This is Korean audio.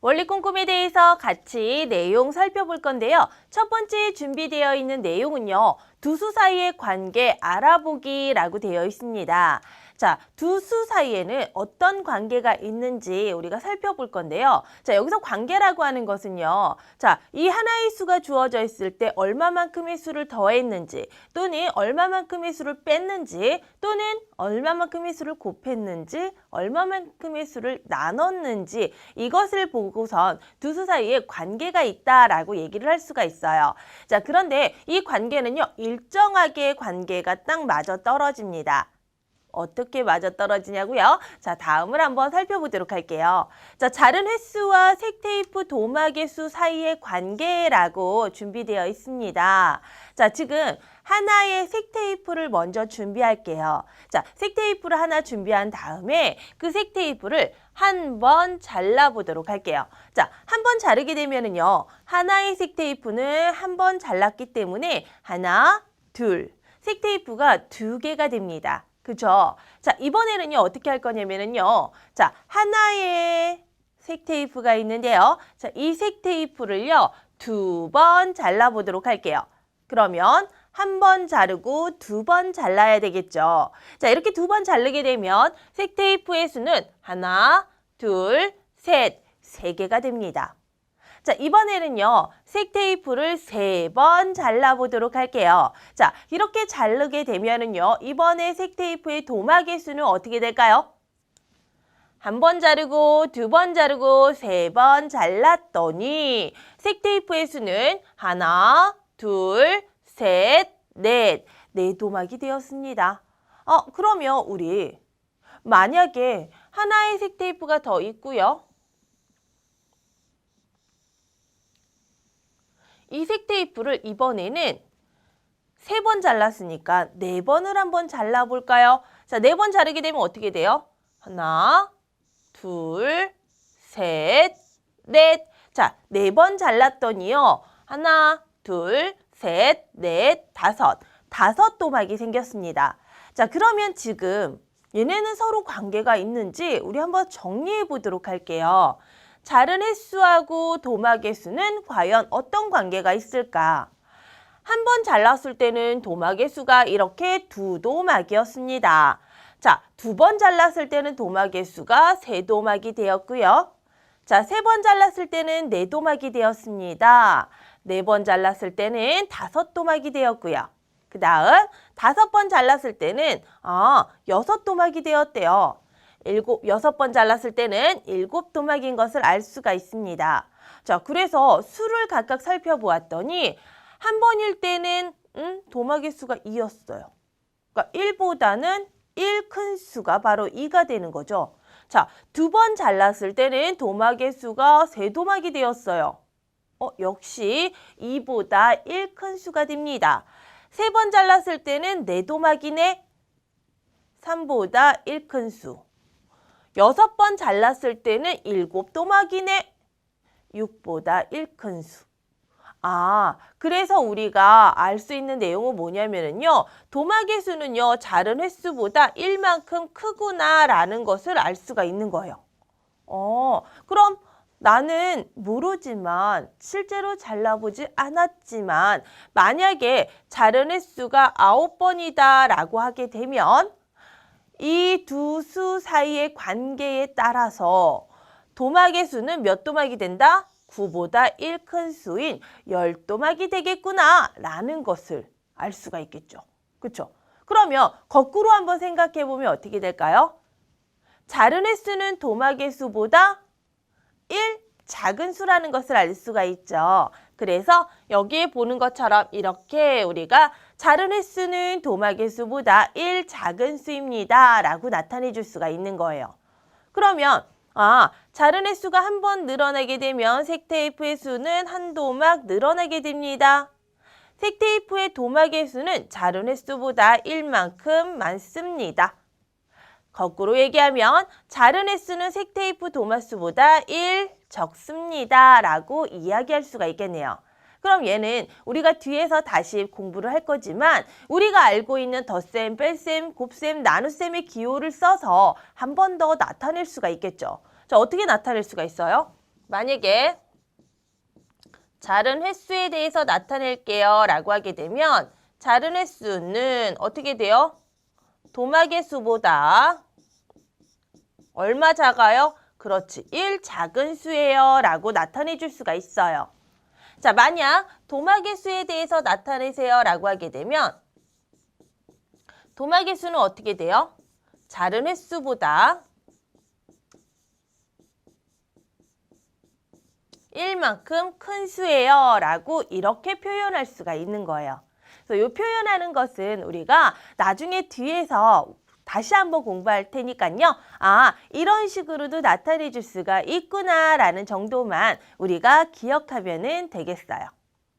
원리 꼼꼼에 대해서 같이 내용 살펴볼 건데요. 첫 번째 준비되어 있는 내용은요. 두 수 사이의 관계 알아보기라고 되어 있습니다. 자, 두 수 사이에는 어떤 관계가 있는지 우리가 살펴볼 건데요. 자, 여기서 관계라고 하는 것은요. 자, 이 하나의 수가 주어져 있을 때 얼마만큼의 수를 더했는지 또는 얼마만큼의 수를 뺐는지 또는 얼마만큼의 수를 곱했는지 얼마만큼의 수를 나눴는지 이것을 보고선 두 수 사이에 관계가 있다라고 얘기를 할 수가 있어요. 자, 그런데 이 관계는요. 일정하게 관계가 딱 맞아 떨어집니다. 어떻게 맞아떨어지냐고요? 자, 다음을 한번 살펴보도록 할게요. 자, 자른 횟수와 색테이프 도마개 수 사이의 관계라고 준비되어 있습니다. 자, 지금 하나의 색테이프를 먼저 준비할게요. 자, 색테이프를 하나 준비한 다음에 그 색테이프를 한 번 잘라보도록 할게요. 자, 한 번 자르게 되면은요. 하나의 색테이프는 한 번 잘랐기 때문에 하나, 둘, 색테이프가 두 개가 됩니다. 그죠? 자, 이번에는요, 어떻게 할 거냐면은요. 자, 하나의 색테이프가 있는데요. 자, 이 색테이프를요, 두 번 잘라보도록 할게요. 그러면 한 번 자르고 두 번 잘라야 되겠죠. 자, 이렇게 두 번 자르게 되면 색테이프의 수는 하나, 둘, 셋, 세 개가 됩니다. 자, 이번에는요. 색테이프를 세 번 잘라보도록 할게요. 자, 이렇게 자르게 되면은요. 이번에 색테이프의 도마개 수는 어떻게 될까요? 한 번 자르고 두 번 자르고 세 번 잘랐더니 색테이프의 수는 하나, 둘, 셋, 넷, 네 도마기 되었습니다. 그러면 우리 만약에 하나의 색테이프가 더 있고요. 이 색테이프를 이번에는 세 번 잘랐으니까 네 번을 한번 잘라볼까요? 자, 네 번 자르게 되면 어떻게 돼요? 하나, 둘, 셋, 넷. 자, 네 번 잘랐더니요. 하나, 둘, 셋, 넷, 다섯. 다섯 도막이 생겼습니다. 자, 그러면 지금 얘네는 서로 관계가 있는지 우리 한번 정리해 보도록 할게요. 자른 횟수하고 도마개 수는 과연 어떤 관계가 있을까? 한 번 잘랐을 때는 도마개 수가 이렇게 두 도막이었습니다. 자, 두 번 잘랐을 때는 도마개 수가 세 도막이 되었고요. 자, 세 번 잘랐을 때는 네 도막이 되었습니다. 네 번 잘랐을 때는 다섯 도막이 되었고요. 그 다음 다섯 번 잘랐을 때는 여섯 도막이 되었대요. 여섯 번 잘랐을 때는 일곱 도막인 것을 알 수가 있습니다. 자, 그래서 수를 각각 살펴보았더니 한 번일 때는 도마개 수가 2였어요. 그러니까 1보다는 1 큰 수가 바로 2가 되는 거죠. 자, 두 번 잘랐을 때는 도마개 수가 세 도막이 되었어요. 역시 2보다 1 큰 수가 됩니다. 세 번 잘랐을 때는 네 도막이네. 3보다 1 큰 수. 여섯 번 잘랐을 때는 일곱 도막이네. 6보다 1 큰 수. 그래서 우리가 알 수 있는 내용은 뭐냐면요. 도마개 수는요. 자른 횟수보다 1만큼 크구나라는 것을 알 수가 있는 거예요. 그럼 나는 모르지만 실제로 잘라보지 않았지만 만약에 자른 횟수가 9번이다라고 하게 되면 이 두 수 사이의 관계에 따라서 도마개 수는 몇 도막이 된다? 9보다 1 큰 수인 10도막이 되겠구나 라는 것을 알 수가 있겠죠. 그렇죠? 그러면 거꾸로 한번 생각해 보면 어떻게 될까요? 자른 횟수는 도마개 수보다 1 작은 수라는 것을 알 수가 있죠. 그래서 여기에 보는 것처럼 이렇게 우리가 자른 횟수는 도마개 수보다 1 작은 수입니다 라고 나타내 줄 수가 있는 거예요. 그러면 자른 횟수가 한 번 늘어나게 되면 색테이프의 수는 한 도막 늘어나게 됩니다. 색테이프의 도마개 수는 자른 횟수보다 1만큼 많습니다. 거꾸로 얘기하면 자른 횟수는 색테이프 도마수보다 1 적습니다 라고 이야기할 수가 있겠네요. 그럼 얘는 우리가 뒤에서 다시 공부를 할 거지만 우리가 알고 있는 덧셈, 뺄셈, 곱셈, 나눗셈의 기호를 써서 한 번 더 나타낼 수가 있겠죠. 자, 어떻게 나타낼 수가 있어요? 만약에 자른 횟수에 대해서 나타낼게요 라고 하게 되면 자른 횟수는 어떻게 돼요? 도마개 수보다 얼마 작아요? 그렇지, 1 작은 수예요 라고 나타내 줄 수가 있어요. 자, 만약 도마개 수에 대해서 나타내세요 라고 하게 되면 도마개 수는 어떻게 돼요? 자른 횟수보다 1만큼 큰 수예요 라고 이렇게 표현할 수가 있는 거예요. 그래서 이 표현하는 것은 우리가 나중에 뒤에서 다시 한번 공부할 테니까요. 아, 이런 식으로도 나타내 줄 수가 있구나 라는 정도만 우리가 기억하면 되겠어요.